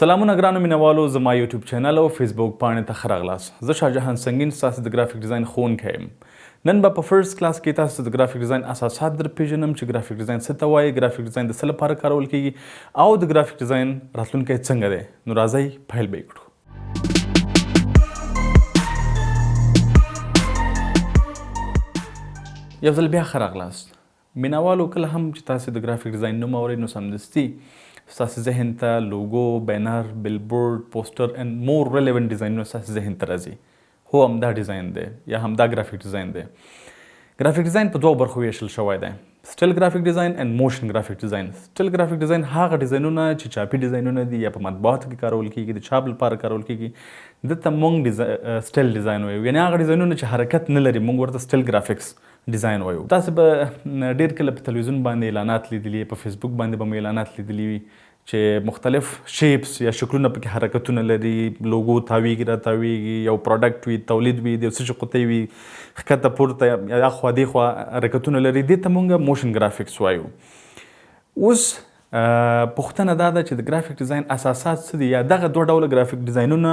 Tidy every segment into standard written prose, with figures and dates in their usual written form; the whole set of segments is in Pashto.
سلامونه ګرانو مینوالو زما یوټیوب چینل او فیسبوک پاڼې ته ښه راغلاست. زه شاهجهان سنګین ستاسو د ګرافیک ډیزاین ښوونکی یم. نن به په فرست کلاس کې تاسو د ګرافیک ډیزاین اساسات در پیژنم چې ګرافیک ډیزاین څه ته وایي، ګرافیک ډیزاین د څه لپاره کارول کیږي او د ګرافیک ډیزاین راتلونکی څنګه دی. نو راځئ پیل به یې کړو. یو ځل بیا ښه راغلاست. مینوالو کله هم چې تاسو د ګرافیک ډیزاین نوم اورئ نو سمدستي ستاسو ذهن ته لوګو، بینر، بیلبورډ، پوسټر اینڈ مور ریلیونټ ډیزاینونه ستاسو ذهن ته راځي. هو همدا ډیزاین دی یا همدا ګرافیک ډیزاین دی. ګرافیک ډیزاین په دوه برخو ویشل شوی دی: سټیل ګرافیک ډیزاین اینڈ موشن ګرافیک ډیزاین. سټیل ګرافیک ډیزاین هغه ډیزاینونه چې چاپي ډیزاینونه دي یا په مطبوعاتو کې کارول کیږي، د چاپ لپاره کارول کیږي، دته موږ سټیل ډیزاین وایو. یعنې هغه ډیزاینونه چې حرکت نه لري موږ ورته سټیل ګرافیکس ډیزاین وایو. تاسو به ډېر کله په تلویزیون باندې اعلانات لیدلي، په فیسبوک باندې به مو اعلانات لیدلي وي چې مختلف شیپس یا شکلونه پکې حرکتونه لري، لوګو تاویږي را تاویږي، یو پروډکټ وي، تولید وي، د یو څه چې قطۍ وي ښکته پورته یا خوا دې خوا حرکتونه لري، دې ته موږ موشن ګرافیکس وایو. اوس پوښتنه دا ده چې د ګرافیک ډیزاین اساسات څه دي یا دغه دوه ډوله ګرافیک ډیزاینونه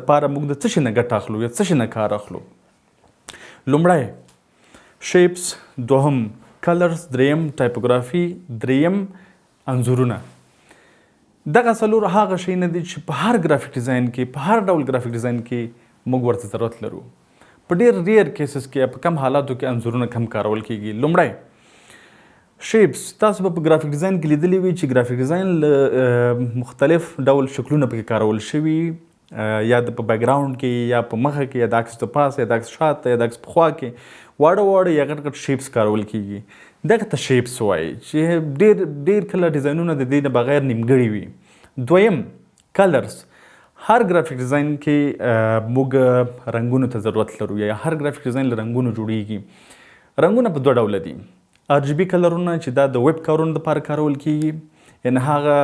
دپاره موږ د څه شي نه ګټه اخلو یا څه شي نه کار اخلو. لومړی شیپس، دوهم کلرز، دریم ټایپوګرافي، دریم انځورونه. دغه څلور هغه شی نه دي چې په هر ګرافیک ډیزاین کې، په هر ډول ګرافیک ډیزاین کې موږ ورته ضرورت لرو. په ډېر ریئر کیسز کې په کم حالاتو کې انځورونه کم کارول کیږي. لومړی شیپس. تاسو به په ګرافیک ډیزاین کې لیدلی وي چې ګرافیک ډیزاین له مختلف ډول شکلونه پکې کارول شوي، یا د په بیکګراوند کې یا په مخه کې یا د عکس د پاس یا د عکس شاته یا د عکس په خوا کې واړه یا غټ غټ شیپس کارول کیږي. دغه ته شیپس وایي چې ډېر کله ډیزاینونه د دې نه بغیر نیمګړي وي. دویم کلرز. هر ګرافیک ډیزاین کې موږ رنګونو ته ضرورت لرو یا هر ګرافیک ډیزاین له رنګونو جوړیږي. رنګونه په دوه ډوله دي: RGB کلرونه چې دا د ویب کارونو لپاره کارول کیږي، یعنې هغه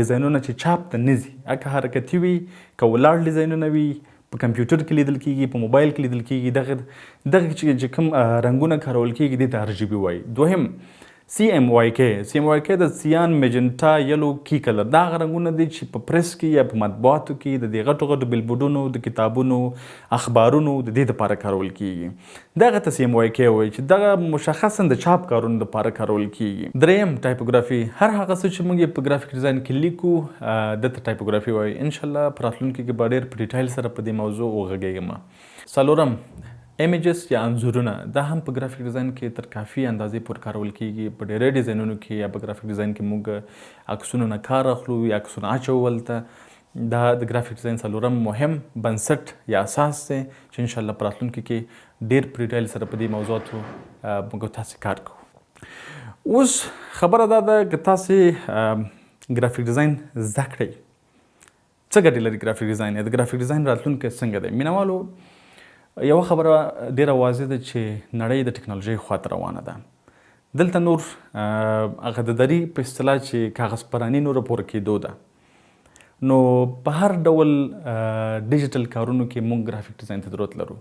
ډیزاینونه چې چاپ ته نه ځي، که حرکتي وي که ولاړ ډیزاینونه وي، په کمپیوټر کې لیدل کیږي، په موبایل کې لیدل کیږي، دغه چې کوم رنګونه کارول کیږي دې ته RGB وایي. دوهم CMYK د سیان، میجنټا، یلو، کی کلر. دا هغه رنګونه دي چې په پریس کې یا په مطبوعاتو کې د دې غټو غټو بیلبورډونو، د کتابونو، اخبارونو د دې دپاره کارول کیږي. دغه ته CMYK وایي چې دغه مشخصا د چاپ کارونو دپاره کارول کیږي. دریم ټایپوګرافي. هر هغه څه چې موږ په ګرافیک ډیزاین کې لیکو دته ټایپوګرافي وایي. انشاءالله په راتلونکي کې به ډېر په ډیټیل سره په دې موضوع وغږیږم. څلورم ایمیجز یا انځورونه. دا هم په ګرافیک ډیزاین کې تر کافي اندازې پورې کارول کیږي. په ډېری ډیزاینونو کې یا په ګرافیک ډیزاین کې موږ عکسونو نه کار اخلو یا عکسونه اچول ته. دا د ګرافیک ډیزاین څلورم مهم بنسټ یا اساس دی چې انشاءالله په راتلونکي کې ډېر په ډیټیل سره په دې موضوعاتو موږ تاسې کار کوو. اوس خبره دا ده که تاسې ګرافیک ډیزاین زده کړئ، څه ګټې لري ګرافیک ډیزاین یا د ګرافیک ډیزاین راتلونکی څنګه دی. مینوالو یوه خبره ډېره واضح ده چې نړۍ د ټکنالوژۍ خواته روانه ده. دلته نور هغه د دري په اصطلاح چې کاغذ پراني نوره پوره کېدو ده. نو په هر ډول ډیجیټل کارونو کې موږ ګرافیک ډیزاین ته ضرورت لرو.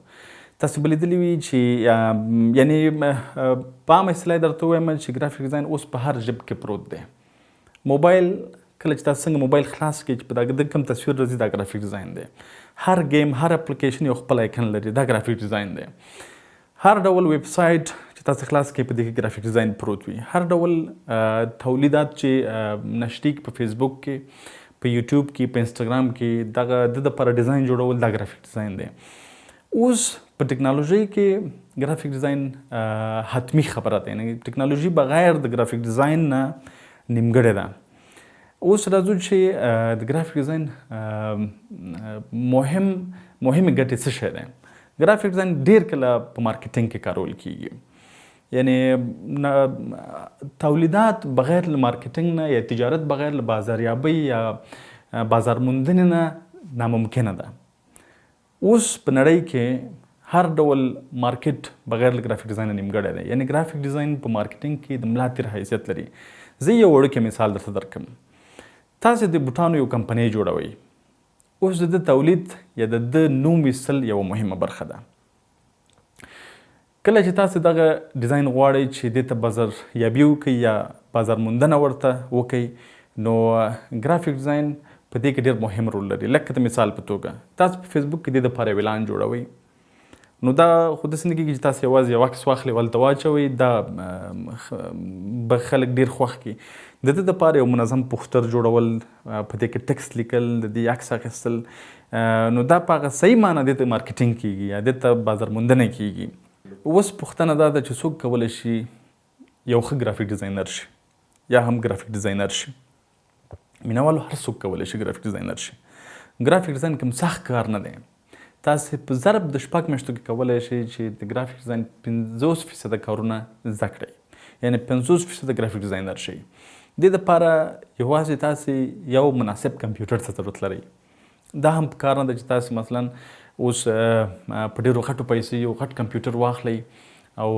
تاسو به لیدلي وي چې یعنې په عامه اصطلاح درته ووایم چې ګرافیک ډیزاین اوس په هر ژب کې پروت دی. موبایل کله چې تاسو څنګه موبایل خلاص کړئ چې په دغه کوم تصویر راځي دا ګرافیک ډیزاین دی. هر گیم، هر اپلیکیشن یو خپل آیکن لري، دا ګرافیک ډیزاین دی. هر ډول ویب سایټ چې تاسو خلاص کړئ په دې کې ګرافیک ډیزاین پروت وي. هر ډول تولیدات چې نشریږي په فیسبوک کې، په یوټیوب کې، په انسټاګرام کې، دغه د لپاره ډیزاین جوړول دا ګرافیک ډیزاین دی. اوس په ټکنالوژۍ کې ګرافیک ډیزاین حتمی خبره ده، یعنې ټکنالوژي بغیر د ګرافیک ډیزاین نه نیمګړې ده. اوس راځو چې د ګرافیک ډیزاین مهمې ګټې څه شی دی. ګرافیک ډیزاین ډېر کله په مارکیټینګ کې کارول کیږي، یعنې تولیدات بغیر له مارکیټینګ نه یا تجارت بغیر له بازاریابۍ یا بازار موندنې نه ناممکنه ده. اوس په نړۍ کې هر ډول مارکیټ بغیر له ګرافیک ډیزاین نه نیمګړی دی. یعنې ګرافیک ډیزاین په مارکیټینګ کې د ملا تیر حیثیت لري. زه یو وړوکی مثال درته درکړم. تاسو د بوټانو یو کمپنۍ جوړوئ. اوس د تولید یا د نوم ویستل یوه مهمه برخه ده. کله چې تاسو دغه ډیزاین غواړئ چې دې ته بازاریابي وکړئ یا بازار موندنه ورته وکړئ، نو ګرافیک ډیزاین په دې کې ډېر مهم رول لري. لکه د مثال په توګه تاسو په فیسبوک کې د لپاره اعلان جوړوئ، نو دا خو داسې نه کېږي چې تاسو یوازې یو عکس واخلئ ولته واچوئ، دا به خلک ډېر خوښ کړي. د دې دپاره یو منظم پوسټر جوړول، په دې کې ټکسټ لیکل، د دې عکس اخیستل، نو دا په هغه صحیح معنی دې ته مارکیټینګ کېږي یا دې ته بازارموندنه کېږي. اوس پوښتنه دا ده چې څوک کولی شي یو ښه ګرافیک ډیزاینر شي یا هم ګرافیک ډیزاینر شي؟ مینوالو هر څوک کولی شي ګرافیک ډیزاینر شي. ګرافیک ډیزاین کوم سخت کار نه دی. تاسې په ضرب د 6 میاشتو کې کولی شئ چې د ګرافیک ډیزاین 50% کارونه زده کړئ، یعنې 50% ګرافیک ډیزاینر شئ. دې دپاره یوازې تاسې یو مناسب کمپیوټر ته ضرورت لرئ. دا هم پکار نه ده چې تاسې مثلا اوس په ډېرو غټو پیسې یو غټ کمپیوټر واخلئ او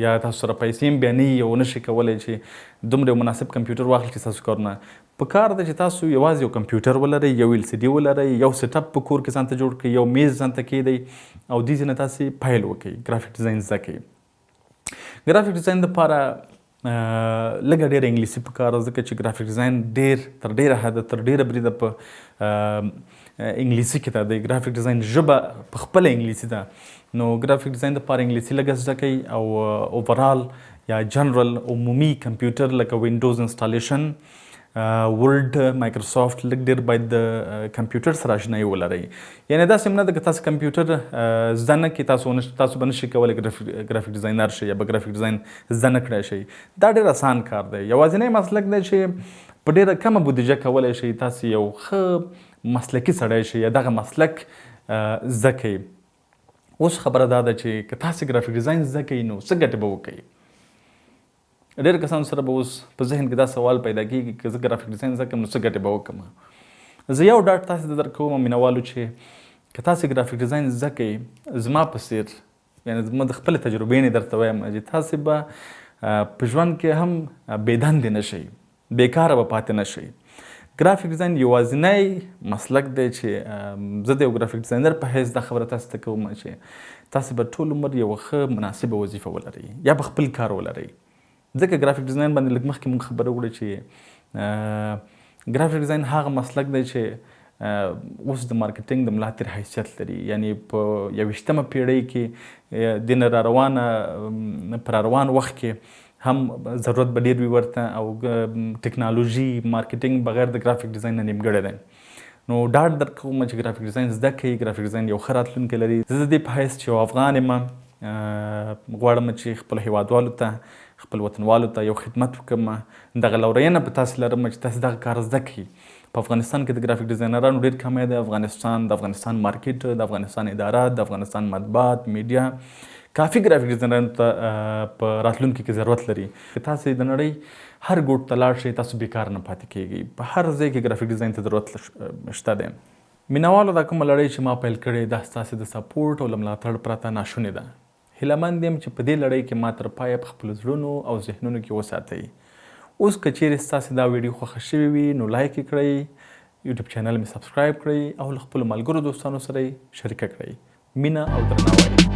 یا تاسو سره پیسې هم بیا نه وي او نشئ کولی چې دومره یو مناسب کمپیوټر واخلئ چې ستاسو کارونه. پکار ده چې تاسو یوازې یو کمپیوټر ولرئ، یو LCD ولرئ، یو سیټ اپ په کور کې ځان ته جوړ کړئ، یو میز ځان ته کېږدئ او دې ځای نه تاسې پیل وکړئ، ګرافیک ډیزاین زده کړئ. ګرافیک ډیزاین دپاره لږه ډېره انګلیسي پکار ده، ځکه چې ګرافیک ډیزاین تر ډېره حده تر ډېره بریده په انګلیسي کې ده. د ګرافیک ډیزاین ژبه په خپله انګلیسي ده، نو ګرافیک ډیزاین دپاره انګلیسي لږه زده کړئ او اوورال یا جنرال عمومي کمپیوټر لکه وینډوز انسټالیشن، ورډ، مایکروسافټ لږ ډېر باید د کمپیوټر سره اشنایي ولرئ. یعنې داسې هم نه ده که تاسو کمپیوټر زده نه کړئ تاسو به نشئ کولی ګرافیک ډیزاینر شئ یا به ګرافیک ډیزاین زده نه کړی شئ. دا ډېر اسان کار دی. یوازینی مسلک دی چې په ډېره کمه بودیجه کولی شئ تاسو یو ښه مسلکي سړی شئ یا دغه مسلک زده کړئ. اوس خبره دا ده چې که تاسو ګرافیک ډیزاین زده کړئ نو څه ګټې به وکړئ؟ ډېر کسانو سره به اوس په ذهن کې دا سوال پیدا کېږي که زه ګرافیک ډیزاین زده کړم نو څه ګټې به وکړم؟ زه یو ډاډ تاسې ته درکوم مینوالو چې که تاسې ګرافیک ډیزاین زده کړئ، زما په څېر یعنې زما د خپلې تجربې نه درته وایم چې تاسې به په ژوند کې هم بېدندې نه شئ، بېکاره به پاتې نه شئ. ګرافیک ډیزاین یوازینی مسلک دی چې زه د یو ګرافیک ډیزاینر په حیث دا خبره تاسو ته کوم چې تاسې به ټول عمر یوه ښه مناسبه وظیفه ولرئ یا به خپل کار ولرئ. ځکه ګرافیک ډیزاین باندې لږ مخکې موږ خبره وکړه چې ګرافیک ډیزاین هغه مسلک دی چې اوس د مارکیټینګ د ملا تیر حیثیت لري. یعنې په 21مه پیړۍ کې د نه په راروان وخت کې هم ضرورت به ډېر وي ورته او ټیکنالوژي مارکیټینګ بغیر د ګرافیک ډیزاین نه نیمګړی دی. نو ډاډ درکوم چې ګرافیک ډیزاین زده کړئ. ګرافیک ډیزاین یو ښه راتلونکی لري. زه د دې په حیث چې یو افغان یم غواړم چې خپلو هیوادوالو ته خپل وطنوالو ته یو خدمت وکړم. دغه لورینه په تاسې لرم چې تاسې دغه کار زده کړئ. په افغانستان کې د ګرافیک ډیزاینرانو ډېر کمی دی. د افغانستان مارکیټ، د افغانستان ادارات، د افغانستان مطبوعات، میډیا کافي ګرافیک ډیزاینرانو ته په راتلونکي کې ضرورت لري. که تاسې د نړۍ هر ګوټ ته لاړ شئ تاسو بیکار نه پاتې کیږئ. په هر ځای کې ګرافیک ډیزاین ته ضرورت شته دی. مینوالو دا کومه لړۍ چې ما پیل کړې دا ستاسې د سپورټ او له ملاتړ پرته ناشونې ده. هیلهمند یم چې په دې لړۍ کې ما تر پایه په خپلو زړونو او ذهنونو کې وساتئ. اوس که چیرې ستاسې دا ویډیو خوښه شوې وي نو لایک یې کړئ، یوټیوب چینل مې سبسکرایب کړئ او له خپلو ملګرو دوستانو سره یې شریکه کړئ. مینه او درناوی.